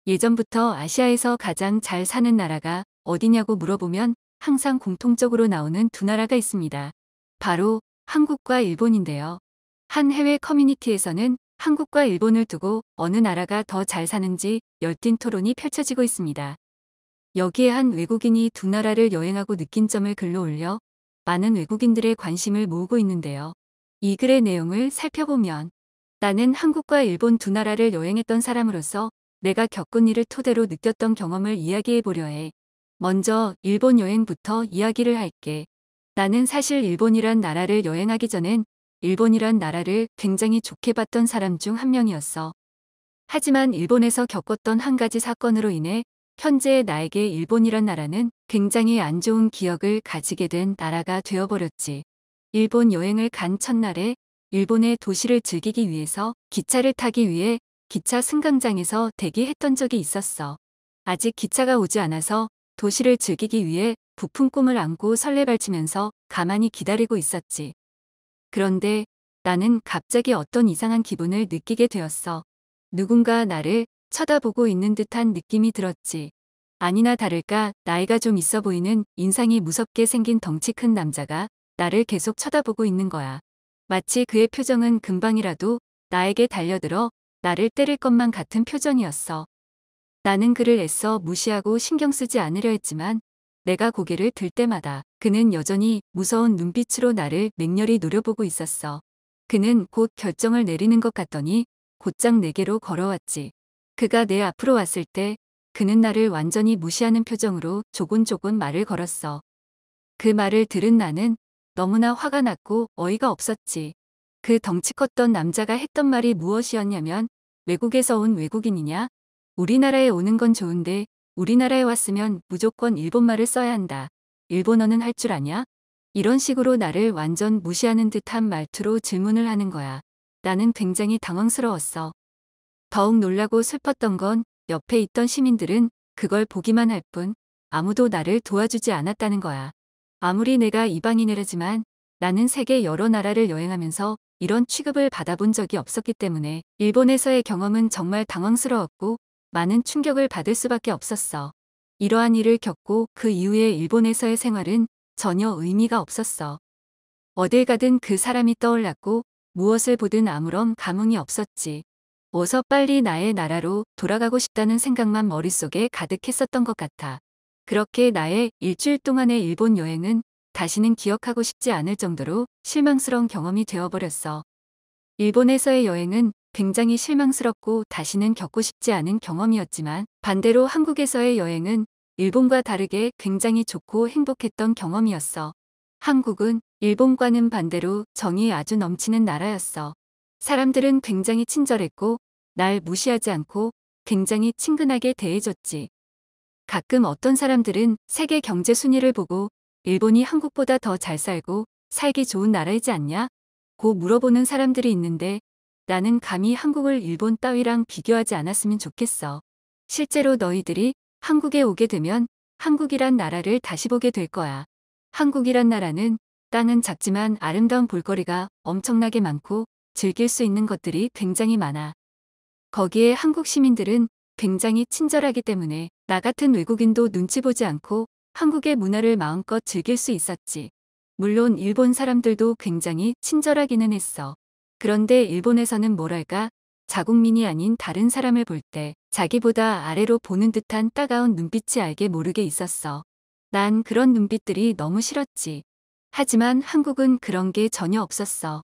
예전부터 아시아에서 가장 잘 사는 나라가 어디냐고 물어보면 항상 공통적으로 나오는 두 나라가 있습니다. 바로 한국과 일본인데요. 한 해외 커뮤니티에서는 한국과 일본을 두고 어느 나라가 더 잘 사는지 열띤 토론이 펼쳐지고 있습니다. 여기에 한 외국인이 두 나라를 여행하고 느낀 점을 글로 올려 많은 외국인들의 관심을 모으고 있는데요. 이 글의 내용을 살펴보면 나는 한국과 일본 두 나라를 여행했던 사람으로서 내가 겪은 일을 토대로 느꼈던 경험을 이야기해 보려 해. 먼저 일본 여행부터 이야기를 할게. 나는 사실 일본이란 나라를 여행하기 전엔 일본이란 나라를 굉장히 좋게 봤던 사람 중 한 명이었어. 하지만 일본에서 겪었던 한 가지 사건으로 인해 현재의 나에게 일본이란 나라는 굉장히 안 좋은 기억을 가지게 된 나라가 되어버렸지. 일본 여행을 간 첫날에 일본의 도시를 즐기기 위해서 기차를 타기 위해 기차 승강장에서 대기했던 적이 있었어. 아직 기차가 오지 않아서 도시를 즐기기 위해 부푼 꿈을 안고 설레발치면서 가만히 기다리고 있었지. 그런데 나는 갑자기 어떤 이상한 기분을 느끼게 되었어. 누군가 나를 쳐다보고 있는 듯한 느낌이 들었지. 아니나 다를까 나이가 좀 있어 보이는 인상이 무섭게 생긴 덩치 큰 남자가 나를 계속 쳐다보고 있는 거야. 마치 그의 표정은 금방이라도 나에게 달려들어 나를 때릴 것만 같은 표정이었어. 나는 그를 애써 무시하고 신경 쓰지 않으려 했지만 내가 고개를 들 때마다 그는 여전히 무서운 눈빛으로 나를 맹렬히 노려보고 있었어. 그는 곧 결정을 내리는 것 같더니 곧장 내게로 걸어왔지. 그가 내 앞으로 왔을 때 그는 나를 완전히 무시하는 표정으로 조곤조곤 말을 걸었어. 그 말을 들은 나는 너무나 화가 났고 어이가 없었지. 그 덩치 컸던 남자가 했던 말이 무엇이었냐면 외국에서 온 외국인이냐? 우리나라에 오는 건 좋은데 우리나라에 왔으면 무조건 일본말을 써야 한다. 일본어는 할 줄 아냐? 이런 식으로 나를 완전 무시하는 듯한 말투로 질문을 하는 거야. 나는 굉장히 당황스러웠어. 더욱 놀라고 슬펐던 건 옆에 있던 시민들은 그걸 보기만 할 뿐 아무도 나를 도와주지 않았다는 거야. 아무리 내가 이방인이라지만 나는 세계 여러 나라를 여행하면서 이런 취급을 받아본 적이 없었기 때문에 일본에서의 경험은 정말 당황스러웠고 많은 충격을 받을 수밖에 없었어. 이러한 일을 겪고 그 이후에 일본에서의 생활은 전혀 의미가 없었어. 어딜 가든 그 사람이 떠올랐고 무엇을 보든 아무런 감흥이 없었지. 어서 빨리 나의 나라로 돌아가고 싶다는 생각만 머릿속에 가득했었던 것 같아. 그렇게 나의 일주일 동안의 일본 여행은 다시는 기억하고 싶지 않을 정도로 실망스러운 경험이 되어버렸어. 일본에서의 여행은 굉장히 실망스럽고 다시는 겪고 싶지 않은 경험이었지만 반대로 한국에서의 여행은 일본과 다르게 굉장히 좋고 행복했던 경험이었어. 한국은 일본과는 반대로 정이 아주 넘치는 나라였어. 사람들은 굉장히 친절했고 날 무시하지 않고 굉장히 친근하게 대해줬지. 가끔 어떤 사람들은 세계 경제 순위를 보고 일본이 한국보다 더 잘 살고 살기 좋은 나라이지 않냐? 고 물어보는 사람들이 있는데 나는 감히 한국을 일본 따위랑 비교하지 않았으면 좋겠어. 실제로 너희들이 한국에 오게 되면 한국이란 나라를 다시 보게 될 거야. 한국이란 나라는 땅은 작지만 아름다운 볼거리가 엄청나게 많고 즐길 수 있는 것들이 굉장히 많아. 거기에 한국 시민들은 굉장히 친절하기 때문에 나 같은 외국인도 눈치 보지 않고 한국의 문화를 마음껏 즐길 수 있었지. 물론 일본 사람들도 굉장히 친절하기는 했어. 그런데 일본에서는 뭐랄까 자국민이 아닌 다른 사람을 볼 때 자기보다 아래로 보는 듯한 따가운 눈빛이 알게 모르게 있었어. 난 그런 눈빛들이 너무 싫었지. 하지만 한국은 그런 게 전혀 없었어.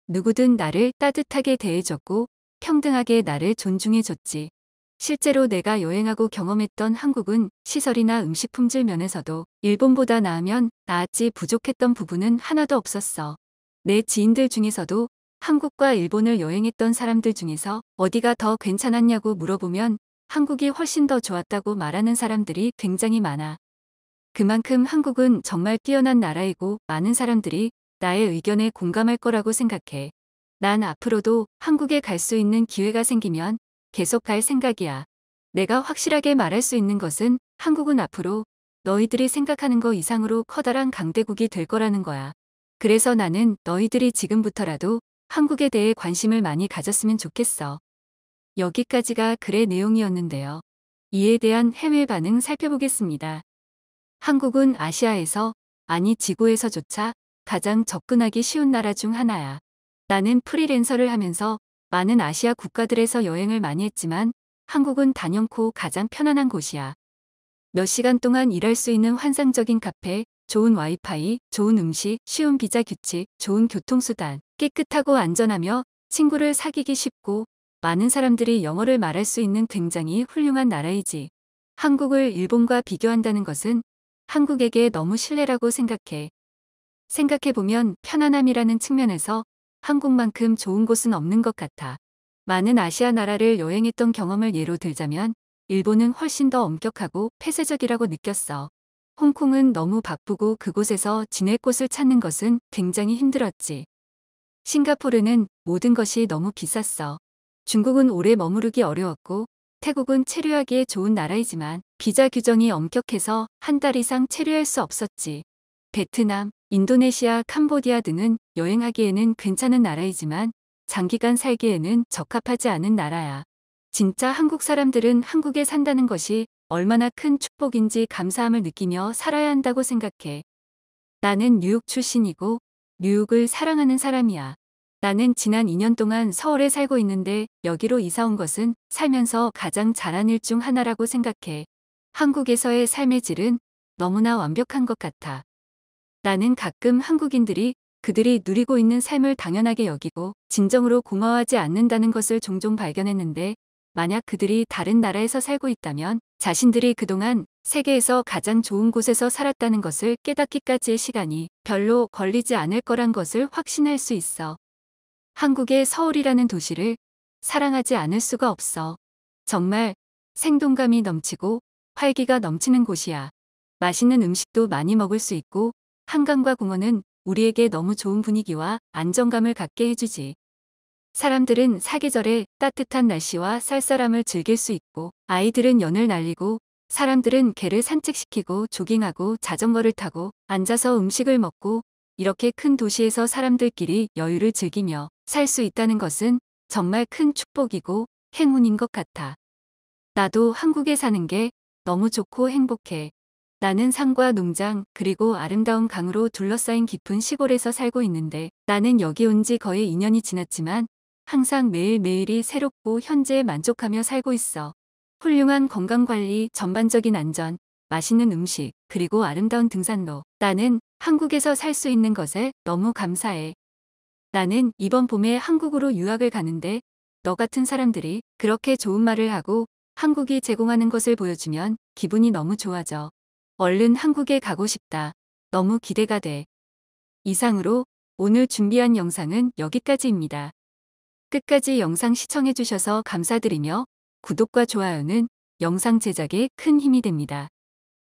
누구든 나를 따뜻하게 대해줬고 평등하게 나를 존중해줬지. 실제로 내가 여행하고 경험했던 한국은 시설이나 음식 품질 면에서도 일본보다 나으면 나았지 부족했던 부분은 하나도 없었어. 내 지인들 중에서도 한국과 일본을 여행했던 사람들 중에서 어디가 더 괜찮았냐고 물어보면 한국이 훨씬 더 좋았다고 말하는 사람들이 굉장히 많아. 그만큼 한국은 정말 뛰어난 나라이고 많은 사람들이 나의 의견에 공감할 거라고 생각해. 난 앞으로도 한국에 갈 수 있는 기회가 생기면 계속 갈 생각이야. 내가 확실하게 말할 수 있는 것은 한국은 앞으로 너희들이 생각하는 거 이상으로 커다란 강대국이 될 거라는 거야. 그래서 나는 너희들이 지금부터라도 한국에 대해 관심을 많이 가졌으면 좋겠어. 여기까지가 글의 내용이었는데요. 이에 대한 해외 반응 살펴보겠습니다. 한국은 아시아에서, 아니 지구에서조차 가장 접근하기 쉬운 나라 중 하나야. 나는 프리랜서를 하면서 많은 아시아 국가들에서 여행을 많이 했지만 한국은 단연코 가장 편안한 곳이야. 몇 시간 동안 일할 수 있는 환상적인 카페, 좋은 와이파이, 좋은 음식, 쉬운 비자 규칙, 좋은 교통수단, 깨끗하고 안전하며 친구를 사귀기 쉽고 많은 사람들이 영어를 말할 수 있는 굉장히 훌륭한 나라이지. 한국을 일본과 비교한다는 것은 한국에게 너무 실례라고 생각해. 생각해보면 편안함이라는 측면에서 한국만큼 좋은 곳은 없는 것 같아. 많은 아시아 나라를 여행했던 경험을 예로 들자면 일본은 훨씬 더 엄격하고 폐쇄적이라고 느꼈어. 홍콩은 너무 바쁘고 그곳에서 지낼 곳을 찾는 것은 굉장히 힘들었지. 싱가포르는 모든 것이 너무 비쌌어. 중국은 오래 머무르기 어려웠고 태국은 체류하기에 좋은 나라이지만 비자 규정이 엄격해서 한 달 이상 체류할 수 없었지. 베트남, 인도네시아, 캄보디아 등은 여행하기에는 괜찮은 나라이지만 장기간 살기에는 적합하지 않은 나라야. 진짜 한국 사람들은 한국에 산다는 것이 얼마나 큰 축복인지 감사함을 느끼며 살아야 한다고 생각해. 나는 뉴욕 출신이고 뉴욕을 사랑하는 사람이야. 나는 지난 2년 동안 서울에 살고 있는데 여기로 이사 온 것은 살면서 가장 잘한 일 중 하나라고 생각해. 한국에서의 삶의 질은 너무나 완벽한 것 같아. 나는 가끔 한국인들이 그들이 누리고 있는 삶을 당연하게 여기고 진정으로 고마워하지 않는다는 것을 종종 발견했는데 만약 그들이 다른 나라에서 살고 있다면 자신들이 그동안 세계에서 가장 좋은 곳에서 살았다는 것을 깨닫기까지의 시간이 별로 걸리지 않을 거란 것을 확신할 수 있어. 한국의 서울이라는 도시를 사랑하지 않을 수가 없어. 정말 생동감이 넘치고 활기가 넘치는 곳이야. 맛있는 음식도 많이 먹을 수 있고 한강과 공원은 우리에게 너무 좋은 분위기와 안정감을 갖게 해주지. 사람들은 사계절에 따뜻한 날씨와 쌀쌀함을 즐길 수 있고 아이들은 연을 날리고 사람들은 개를 산책시키고 조깅하고 자전거를 타고 앉아서 음식을 먹고 이렇게 큰 도시에서 사람들끼리 여유를 즐기며 살 수 있다는 것은 정말 큰 축복이고 행운인 것 같아. 나도 한국에 사는 게 너무 좋고 행복해. 나는 산과 농장 그리고 아름다운 강으로 둘러싸인 깊은 시골에서 살고 있는데 나는 여기 온 지 거의 2년이 지났지만 항상 매일매일이 새롭고 현재에 만족하며 살고 있어. 훌륭한 건강관리, 전반적인 안전, 맛있는 음식, 그리고 아름다운 등산로. 나는 한국에서 살 수 있는 것에 너무 감사해. 나는 이번 봄에 한국으로 유학을 가는데 너 같은 사람들이 그렇게 좋은 말을 하고 한국이 제공하는 것을 보여주면 기분이 너무 좋아져. 얼른 한국에 가고 싶다. 너무 기대가 돼. 이상으로 오늘 준비한 영상은 여기까지입니다. 끝까지 영상 시청해주셔서 감사드리며 구독과 좋아요는 영상 제작에 큰 힘이 됩니다.